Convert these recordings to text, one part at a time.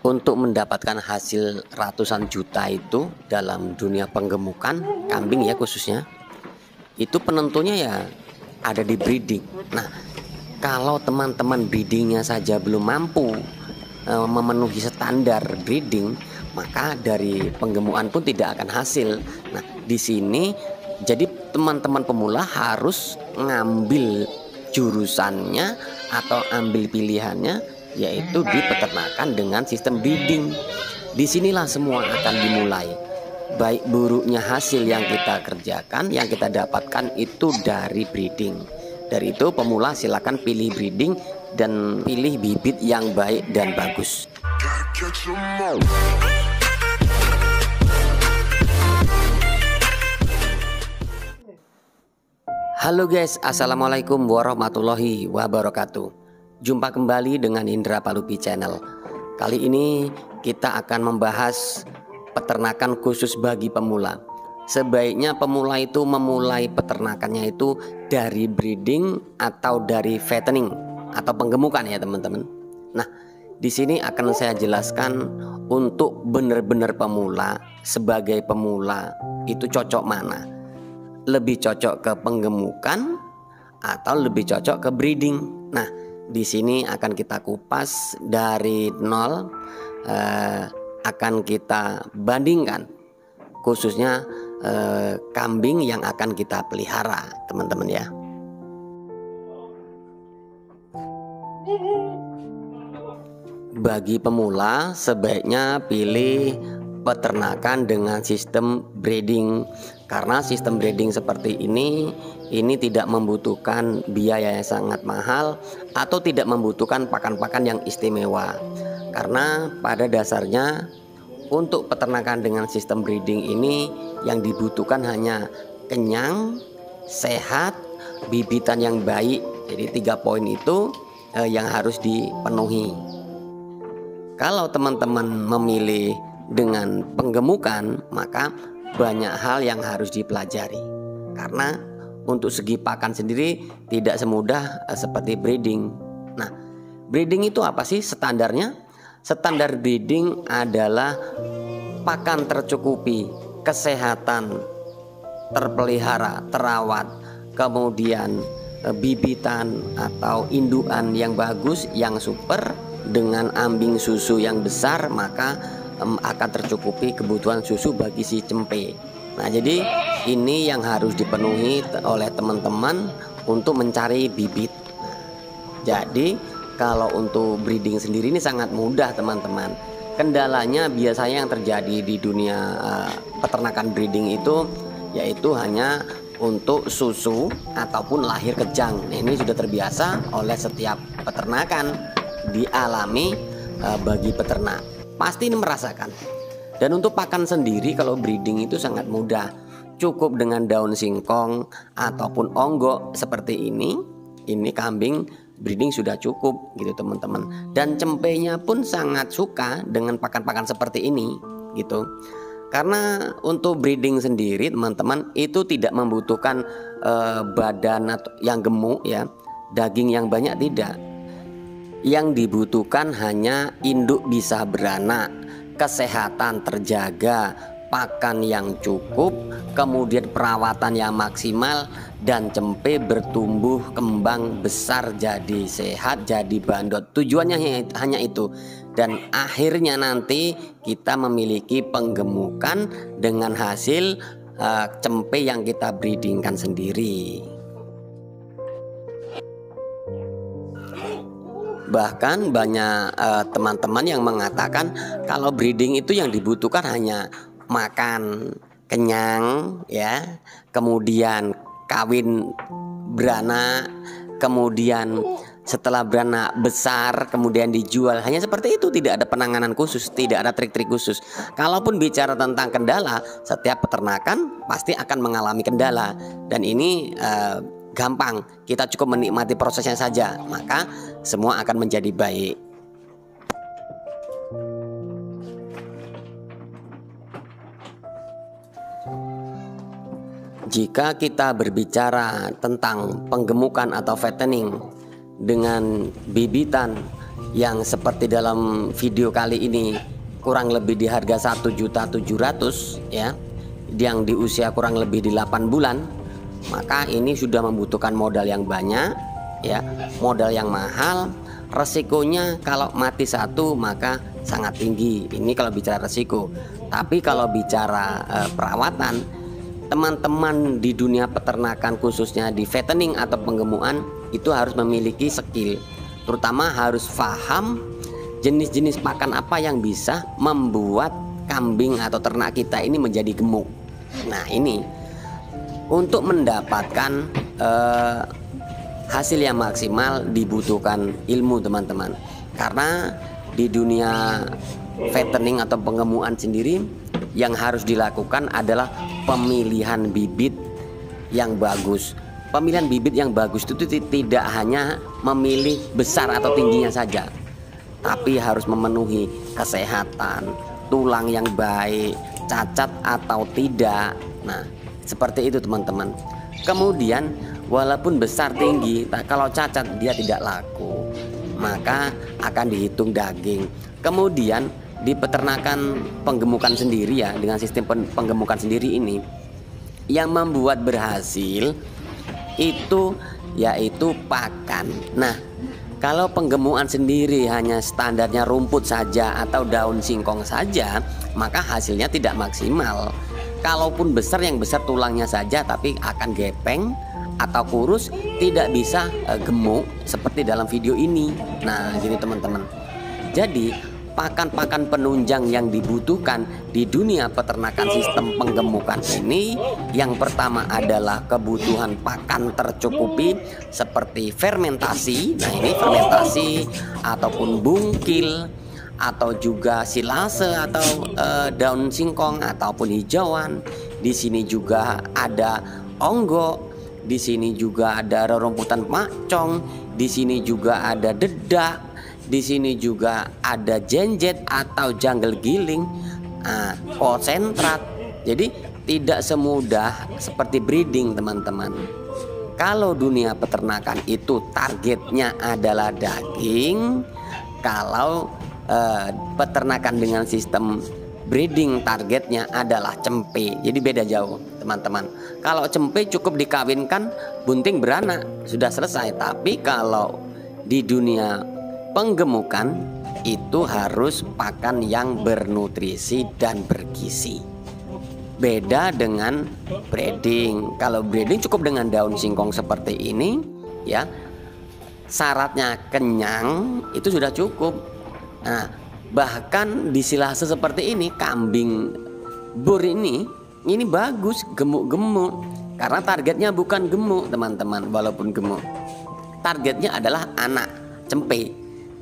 Untuk mendapatkan hasil ratusan juta itu dalam dunia penggemukan kambing ya khususnya, itu penentunya ya ada di breeding. Nah, kalau teman-teman breedingnya saja belum mampu memenuhi standar breeding, maka dari penggemukan pun tidak akan hasil. Nah, di sini jadi teman-teman pemula harus ngambil jurusannya atau ambil pilihannya, yaitu di peternakan dengan sistem breeding. Disinilah semua akan dimulai. Baik buruknya hasil yang kita kerjakan, yang kita dapatkan itu dari breeding. Dari itu pemula silakan pilih breeding dan pilih bibit yang baik dan bagus. Halo guys, assalamualaikum warahmatullahi wabarakatuh. Jumpa kembali dengan Indra Palupi Channel. Kali ini kita akan membahas peternakan khusus bagi pemula. Sebaiknya pemula itu memulai peternakannya itu dari breeding atau dari fattening atau penggemukan ya teman-teman. Nah, di sini akan saya jelaskan untuk benar-benar pemula. Sebagai pemula itu cocok mana? Lebih cocok ke penggemukan atau lebih cocok ke breeding? Nah, di sini akan kita kupas dari nol, akan kita bandingkan khususnya kambing yang akan kita pelihara, teman-teman ya. Bagi pemula sebaiknya pilih peternakan dengan sistem breeding, karena sistem breeding seperti ini tidak membutuhkan biaya yang sangat mahal atau tidak membutuhkan pakan-pakan yang istimewa. Karena pada dasarnya untuk peternakan dengan sistem breeding ini yang dibutuhkan hanya kenyang, sehat, bibitan yang baik. Jadi 3 poin itu yang harus dipenuhi. Kalau teman-teman memilih dengan penggemukan, maka banyak hal yang harus dipelajari. Karena untuk segi pakan sendiri tidak semudah seperti breeding. Nah, breeding itu apa sih standarnya? Standar breeding adalah pakan tercukupi, kesehatan terpelihara, terawat, kemudian bibitan atau indukan yang bagus, yang super, dengan ambing susu yang besar, maka akan tercukupi kebutuhan susu bagi si cempe. Nah, jadi ini yang harus dipenuhi oleh teman-teman untuk mencari bibit. Jadi kalau untuk breeding sendiri ini sangat mudah teman-teman. Kendalanya biasanya yang terjadi di dunia peternakan breeding itu yaitu hanya untuk susu ataupun lahir kejang. Nah, ini sudah terbiasa oleh setiap peternakan, dialami bagi peternak. Pasti ini merasakan. Dan untuk pakan sendiri kalau breeding itu sangat mudah. Cukup dengan daun singkong ataupun onggok seperti ini kambing breeding sudah cukup gitu teman-teman. Dan cempenya pun sangat suka dengan pakan-pakan seperti ini gitu. Karena untuk breeding sendiri teman-teman itu tidak membutuhkan badan yang gemuk ya, daging yang banyak tidak. Yang dibutuhkan hanya induk bisa beranak, kesehatan terjaga, pakan yang cukup, kemudian perawatan yang maksimal, dan cempe bertumbuh kembang besar jadi sehat, jadi bandot. Tujuannya hanya itu. Dan akhirnya nanti kita memiliki penggemukan dengan hasil cempe yang kita breedingkan sendiri. Bahkan banyak teman-teman yang mengatakan kalau breeding itu yang dibutuhkan hanya makan kenyang ya, kemudian kawin beranak, kemudian setelah beranak besar kemudian dijual. Hanya seperti itu, tidak ada penanganan khusus, tidak ada trik-trik khusus. Kalaupun bicara tentang kendala, setiap peternakan pasti akan mengalami kendala. Dan ini gampang, kita cukup menikmati prosesnya saja, maka semua akan menjadi baik. Jika kita berbicara tentang penggemukan atau fattening dengan bibitan yang seperti dalam video kali ini kurang lebih di harga 1.700.000 ya, yang di usia kurang lebih di 8 bulan, maka ini sudah membutuhkan modal yang banyak ya, modal yang mahal. Resikonya kalau mati satu maka sangat tinggi. Ini kalau bicara resiko. Tapi kalau bicara perawatan, teman-teman di dunia peternakan khususnya di fattening atau penggemukan itu harus memiliki skill, terutama harus paham jenis-jenis pakan apa yang bisa membuat kambing atau ternak kita ini menjadi gemuk. Nah, ini untuk mendapatkan hasil yang maksimal dibutuhkan ilmu, teman-teman. Karena di dunia fattening atau penggemukan sendiri yang harus dilakukan adalah pemilihan bibit yang bagus. Pemilihan bibit yang bagus itu tidak hanya memilih besar atau tingginya saja, tapi harus memenuhi kesehatan, tulang yang baik, cacat atau tidak. Nah, seperti itu teman-teman. Kemudian walaupun besar tinggi, kalau cacat dia tidak laku, maka akan dihitung daging. Kemudian di peternakan penggemukan sendiri ya, dengan sistem penggemukan sendiri ini yang membuat berhasil itu yaitu pakan. Nah, kalau penggemukan sendiri hanya standarnya rumput saja atau daun singkong saja, maka hasilnya tidak maksimal. Kalaupun besar, yang besar tulangnya saja tapi akan gepeng atau kurus, tidak bisa gemuk seperti dalam video ini. Nah, gini teman-teman. Jadi pakan-pakan penunjang yang dibutuhkan di dunia peternakan sistem penggemukan ini, yang pertama adalah kebutuhan pakan tercukupi seperti fermentasi. Nah, ini fermentasi ataupun bungkil atau juga silase atau daun singkong ataupun hijauan. Di sini juga ada onggo, di sini juga ada rerumputan macong, di sini juga ada dedak, di sini juga ada jenjet atau jungle giling, konsentrat. Jadi tidak semudah seperti breeding, teman-teman. Kalau dunia peternakan itu targetnya adalah daging, kalau peternakan dengan sistem breeding targetnya adalah cempe. Jadi beda jauh, teman-teman. Kalau cempe cukup dikawinkan, bunting beranak, sudah selesai. Tapi kalau di dunia penggemukan itu harus pakan yang bernutrisi dan bergizi. Beda dengan breeding. Kalau breeding cukup dengan daun singkong seperti ini ya, syaratnya kenyang itu sudah cukup. Nah, bahkan di silase seperti ini, kambing bur ini bagus, gemuk-gemuk. Karena targetnya bukan gemuk, teman-teman. Walaupun gemuk, targetnya adalah anak cempe.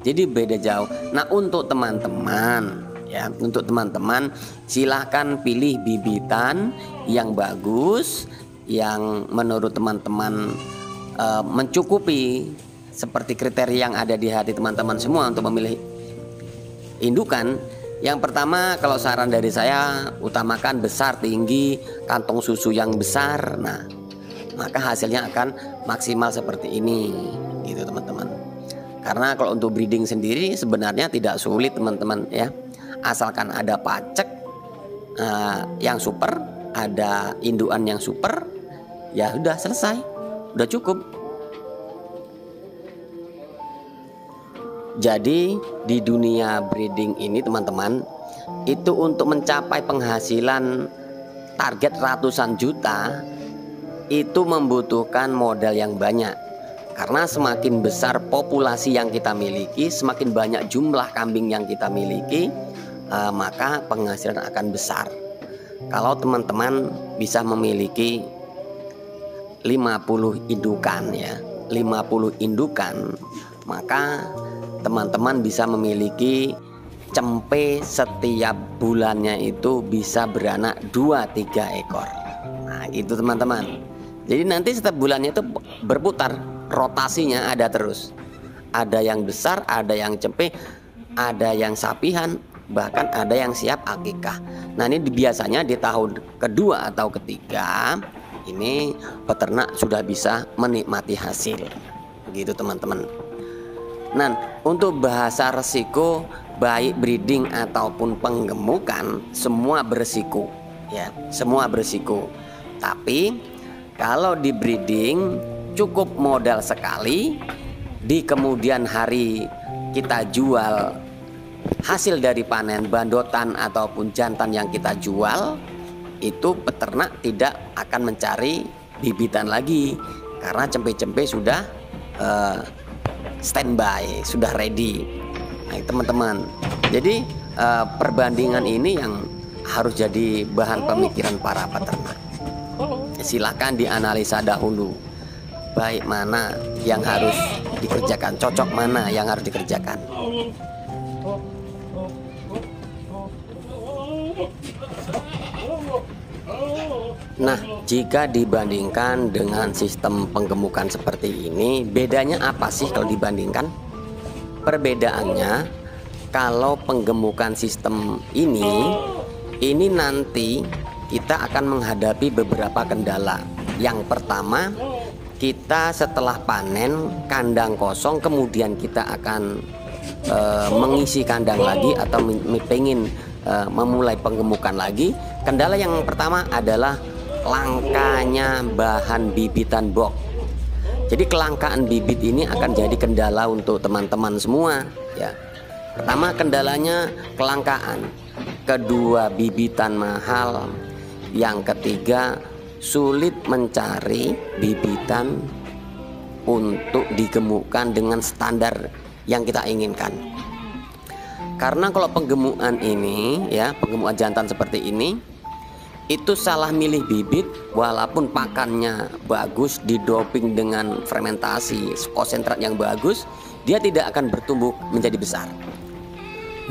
Jadi beda jauh. Nah, untuk teman-teman ya, untuk teman-teman silahkan pilih bibitan yang bagus, yang menurut teman-teman mencukupi seperti kriteria yang ada di hati teman-teman semua untuk memilih indukan. Yang pertama, kalau saran dari saya, utamakan besar, tinggi, kantong susu yang besar. Nah, maka hasilnya akan maksimal seperti ini, gitu teman-teman. Karena kalau untuk breeding sendiri sebenarnya tidak sulit, teman-teman ya. Asalkan ada pacek yang super, ada indukan yang super, ya udah selesai, udah cukup. Jadi di dunia breeding ini, teman-teman, itu untuk mencapai penghasilan target ratusan juta itu membutuhkan modal yang banyak. Karena semakin besar populasi yang kita miliki, semakin banyak jumlah kambing yang kita miliki, maka penghasilan akan besar. Kalau teman-teman bisa memiliki 50 indukan ya, 50 indukan, maka teman-teman bisa memiliki cempe setiap bulannya itu bisa beranak 2-3 ekor. Nah, gitu teman-teman. Jadi nanti setiap bulannya itu berputar, rotasinya ada terus. Ada yang besar, ada yang cempe, ada yang sapihan, bahkan ada yang siap akikah. Nah, ini biasanya di tahun kedua atau ketiga ini peternak sudah bisa menikmati hasil. Begitu teman-teman. Nah, Untuk bahasa resiko, baik breeding ataupun penggemukan, semua beresiko ya, semua beresiko. Tapi kalau di breeding cukup modal sekali, di kemudian hari kita jual hasil dari panen bandotan ataupun jantan yang kita jual, itu peternak tidak akan mencari bibitan lagi karena cempe-cempe sudah standby, sudah ready. Nah, teman-teman, jadi perbandingan ini yang harus jadi bahan pemikiran para peternak. Silakan dianalisa dahulu, baik mana yang harus dikerjakan, cocok mana yang harus dikerjakan. Nah, jika dibandingkan dengan sistem penggemukan seperti ini, bedanya apa sih kalau dibandingkan? Perbedaannya, kalau penggemukan sistem ini nanti kita akan menghadapi beberapa kendala. Yang pertama, kita setelah panen kandang kosong, kemudian kita akan mengisi kandang lagi atau pengen memulai penggemukan lagi. Kendala yang pertama adalah langkanya bahan bibitan box. Jadi kelangkaan bibit ini akan jadi kendala untuk teman-teman semua ya. Pertama, kendalanya kelangkaan. Kedua, bibitan mahal. Yang ketiga, sulit mencari bibitan untuk digemukkan dengan standar yang kita inginkan. Karena kalau penggemukan ini ya, penggemukan jantan seperti ini, itu salah milih bibit, walaupun pakannya bagus, didoping dengan fermentasi konsentrat yang bagus, dia tidak akan bertumbuh menjadi besar.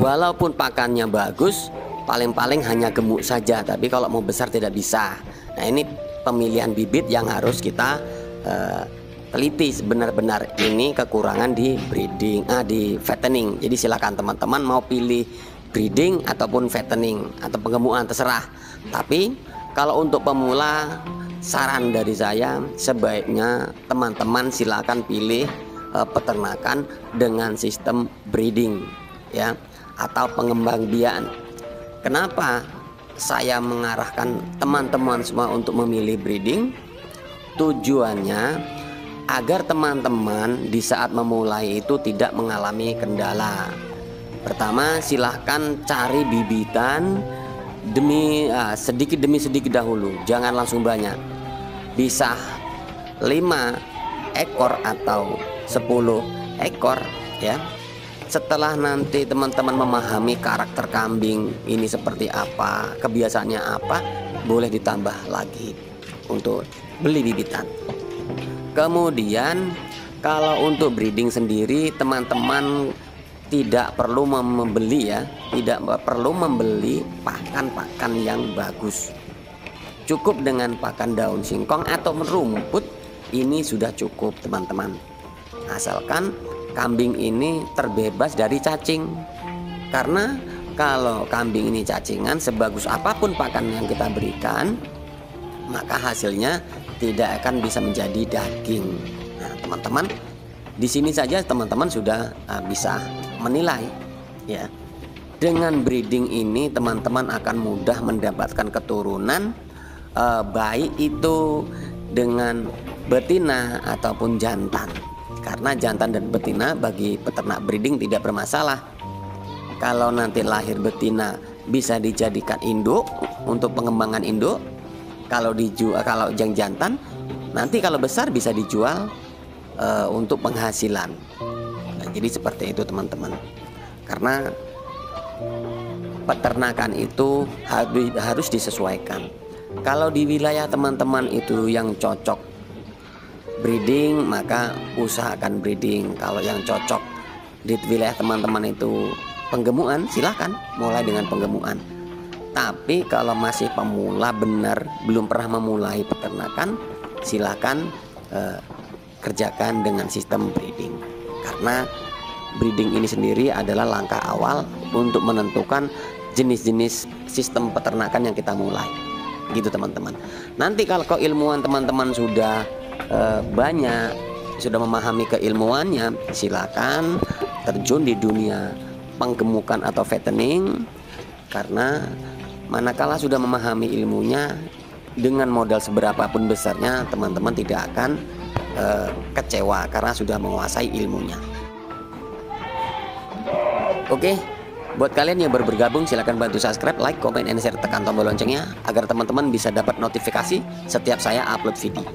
Walaupun pakannya bagus, paling-paling hanya gemuk saja, tapi kalau mau besar tidak bisa. Nah, ini pemilihan bibit yang harus kita teliti benar-benar. Ini kekurangan di breeding, di fattening. Jadi silakan teman-teman mau pilih breeding ataupun fattening atau penggemukan, terserah. Tapi kalau untuk pemula, saran dari saya sebaiknya teman-teman silakan pilih peternakan dengan sistem breeding ya, atau pengembangbiakan. Kenapa saya mengarahkan teman-teman semua untuk memilih breeding? Tujuannya agar teman-teman di saat memulai itu tidak mengalami kendala. Pertama, silahkan cari bibitan sedikit demi sedikit dahulu, jangan langsung banyak. Bisa 5 ekor atau 10 ekor ya. Setelah nanti teman-teman memahami karakter kambing ini seperti apa, kebiasaannya apa, boleh ditambah lagi untuk beli bibitan. Kemudian kalau untuk breeding sendiri, teman-teman tidak perlu membeli ya, tidak perlu membeli pakan-pakan yang bagus. Cukup dengan pakan daun singkong atau rumput, ini sudah cukup teman-teman. Asalkan kambing ini terbebas dari cacing. Karena kalau kambing ini cacingan, sebagus apapun pakan yang kita berikan, maka hasilnya tidak akan bisa menjadi daging. Nah, teman-teman, di sini saja teman-teman sudah bisa menilai ya. Dengan breeding ini teman-teman akan mudah mendapatkan keturunan, baik itu dengan betina ataupun jantan. Karena jantan dan betina bagi peternak breeding tidak bermasalah. Kalau nanti lahir betina bisa dijadikan induk untuk pengembangan induk. Kalau yang jantan nanti kalau besar bisa dijual untuk penghasilan. Nah, jadi seperti itu teman-teman. Karena peternakan itu harus disesuaikan. Kalau di wilayah teman-teman itu yang cocok breeding, maka usahakan breeding. Kalau yang cocok di wilayah teman-teman itu penggemukan, silakan mulai dengan penggemukan. Tapi kalau masih pemula, belum pernah memulai peternakan, silakan kerjakan dengan sistem breeding. Karena breeding ini sendiri adalah langkah awal untuk menentukan jenis-jenis sistem peternakan yang kita mulai. Gitu teman-teman. Nanti kalau keilmuan teman-teman sudah banyak, sudah memahami keilmuannya, silakan terjun di dunia penggemukan atau fattening, karena manakala sudah memahami ilmunya, dengan modal seberapapun besarnya teman-teman tidak akan kecewa karena sudah menguasai ilmunya. Oke, buat kalian yang baru bergabung silahkan bantu subscribe, like, comment, and share, tekan tombol loncengnya agar teman-teman bisa dapat notifikasi setiap saya upload video.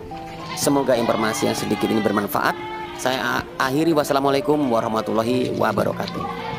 Semoga informasi yang sedikit ini bermanfaat. Saya akhiri, wassalamualaikum warahmatullahi wabarakatuh.